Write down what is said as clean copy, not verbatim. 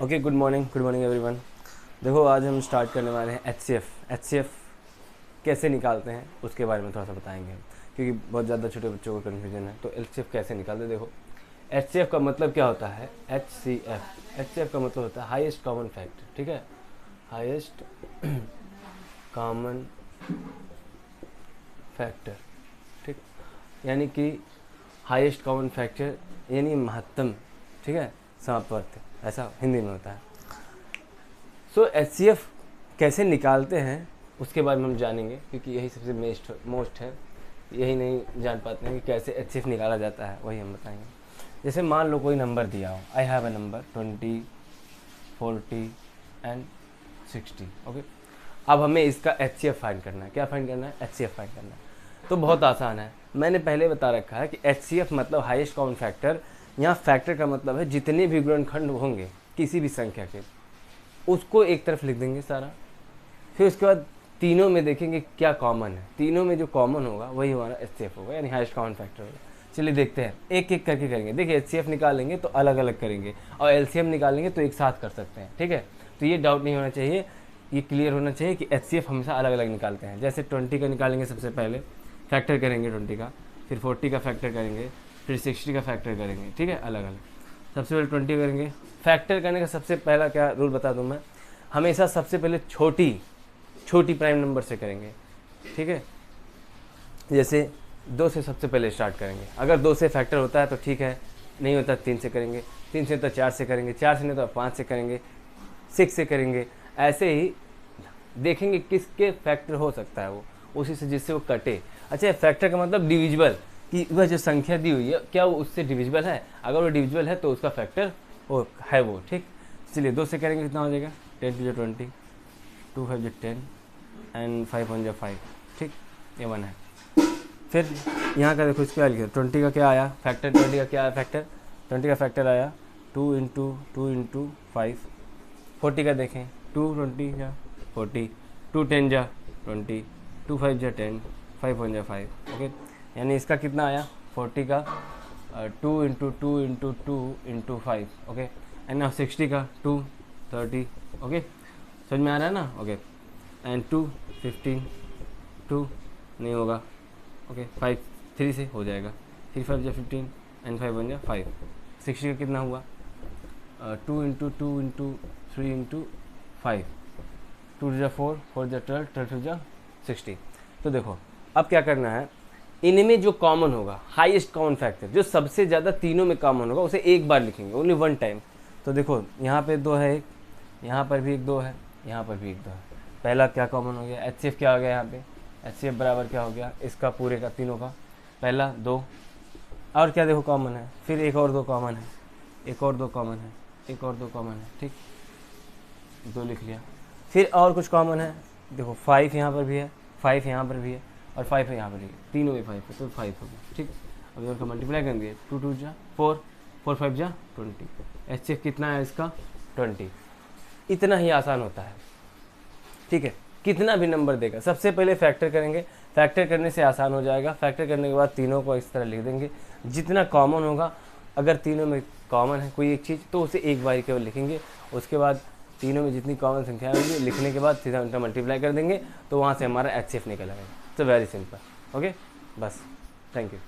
Okay, good morning everyone. देखो, आज हम स्टार्ट करने वाले हैं एचसीएफ कैसे निकालते हैं उसके बारे में थोड़ा सा बताएंगे हम, क्योंकि बहुत ज़्यादा छोटे बच्चों को कन्फ्यूजन है। तो एचसीएफ कैसे निकालते हैं, देखो एचसीएफ का मतलब क्या होता है। एचसीएफ का मतलब होता है हाईएस्ट कॉमन फैक्टर, ठीक है, हाईएस्ट कॉमन फैक्टर, ठीक, यानी कि हाईएस्ट कॉमन फैक्टर यानी महत्तम, ठीक है, समापवर्त, ऐसा हिंदी में होता है। सो एचसीएफ कैसे निकालते हैं उसके बारे में हम जानेंगे, क्योंकि यही सबसे मोस्ट है। यही नहीं जान पाते हैं कि कैसे एचसीएफ निकाला जाता है, वही हम बताएंगे। जैसे मान लो कोई नंबर दिया हो, I have a number 20, 40 and 60, okay. अब हमें इसका एचसीएफ फाइंड करना है। क्या फाइंड करना है? एचसीएफ फाइंड करना है। तो बहुत आसान है, मैंने पहले बता रखा है कि एचसीएफ मतलब हाईएस्ट कॉमन फैक्टर। यहाँ फैक्टर का मतलब है जितने भी गुणनखंड होंगे किसी भी संख्या के, उसको एक तरफ लिख देंगे सारा। फिर उसके बाद तीनों में देखेंगे क्या कॉमन है, तीनों में जो कॉमन होगा वही हमारा एचसीएफ होगा, यानी हाईएस्ट कॉमन फैक्टर होगा। चलिए देखते हैं, एक एक करके करेंगे। देखिए, एचसीएफ निकालेंगे तो अलग अलग करेंगे, और एलसीएम निकालेंगे तो एक साथ कर सकते हैं, ठीक है। तो ये डाउट नहीं होना चाहिए, ये क्लियर होना चाहिए कि एचसीएफ हमेशा अलग अलग निकालते हैं। जैसे 20 का निकालेंगे, सबसे पहले फैक्टर करेंगे 20 का, फिर 40 का फैक्टर करेंगे, फिर 60 का फैक्टर करेंगे, ठीक है, अलग अलग। सबसे पहले 20 करेंगे। फैक्टर करने का सबसे पहला क्या रूल बता दूं मैं, हमेशा सबसे पहले छोटी प्राइम नंबर से करेंगे, ठीक है। जैसे 2 से सबसे पहले स्टार्ट करेंगे। अगर 2 से फैक्टर होता है तो ठीक है, नहीं होता 3 से करेंगे, 3 से तो 4 से करेंगे, 4 से नहीं तो 5 से करेंगे, 6 से करेंगे। ऐसे ही देखेंगे किसके फैक्टर हो सकता है, वो उसी से जिससे वो कटे। अच्छा, फैक्टर का मतलब डिविजिबल, कि वह जो संख्या दी हुई है क्या वो उससे डिविजिबल है। अगर वो डिविजिबल है तो उसका फैक्टर वो है वो, ठीक। चलिए 2 से करेंगे, कितना हो जाएगा? 10 टू 20, 2 5 10 एंड 5 1 5, ठीक, ये 1 है। फिर यहाँ का देखो, इसको क्या लिखा, 20 का क्या आया फैक्टर, 20 का क्या आया फैक्टर, 20 का फैक्टर आया 2 इंटू 5। 40 का देखें, 2 20 जा 40, 2 10 जा 20, 2 5 जा 10, 5 1 जा 5, ओके। यानी इसका कितना आया 40 का 2 इंटू 5, ओके। एंड नाउ 60 का 2 30, ओके, समझ में आ रहा है ना, ओके। एंड 2 15, 2 नहीं होगा, ओके, 5 3 से हो जाएगा, 3 5 जा 15 एंड 5 1 जा 5। 60 का कितना हुआ 2 इंटू 3 इंटू 5, 2 जा 4, 4 जा 12, 12 जा 60। तो देखो अब क्या करना है, इनमें जो कॉमन होगा, हाईएस्ट कॉमन फैक्टर जो सबसे ज़्यादा तीनों में कॉमन होगा, उसे एक बार लिखेंगे, ओनली 1 टाइम। तो देखो यहाँ पे 2 है, एक यहाँ पर भी एक 2 है, यहाँ पर भी एक 2 है। पहला क्या कॉमन हो गया, एचसीएफ क्या हो गया यहाँ पे, एचसीएफ बराबर क्या हो गया इसका पूरे का तीनों का, पहला 2, और क्या देखो कॉमन है, फिर एक और 2 कॉमन है, एक और 2 कॉमन है, एक और 2 कॉमन है, ठीक, 2 लिख लिया। फिर और कुछ कॉमन है, देखो 5 यहाँ पर भी है, 5 यहाँ पर भी है, और 5 है यहाँ पर भी है, तीनों में 5 है, तो 5 हो गया, ठीक। अब इधर का मल्टीप्लाई करेंगे, 2 2 जा 4, 4 5 जा 20। एचसीएफ कितना है इसका 20। इतना ही आसान होता है, ठीक है। कितना भी नंबर देगा, सबसे पहले फैक्टर करेंगे, फैक्टर करने से आसान हो जाएगा। फैक्टर करने के बाद तीनों को इस तरह लिख देंगे, जितना कॉमन होगा, अगर तीनों में कॉमन है कोई एक चीज़ तो उसे एक बार केवल लिखेंगे। उसके बाद तीनों में जितनी कॉमन संख्या होंगी लिखने के बाद सीधा उनका मल्टीप्लाई कर देंगे, तो वहाँ से हमारा एचसीएफ निकल आएगा। तो वेरी सिंपल, ओके, बस, थैंक यू।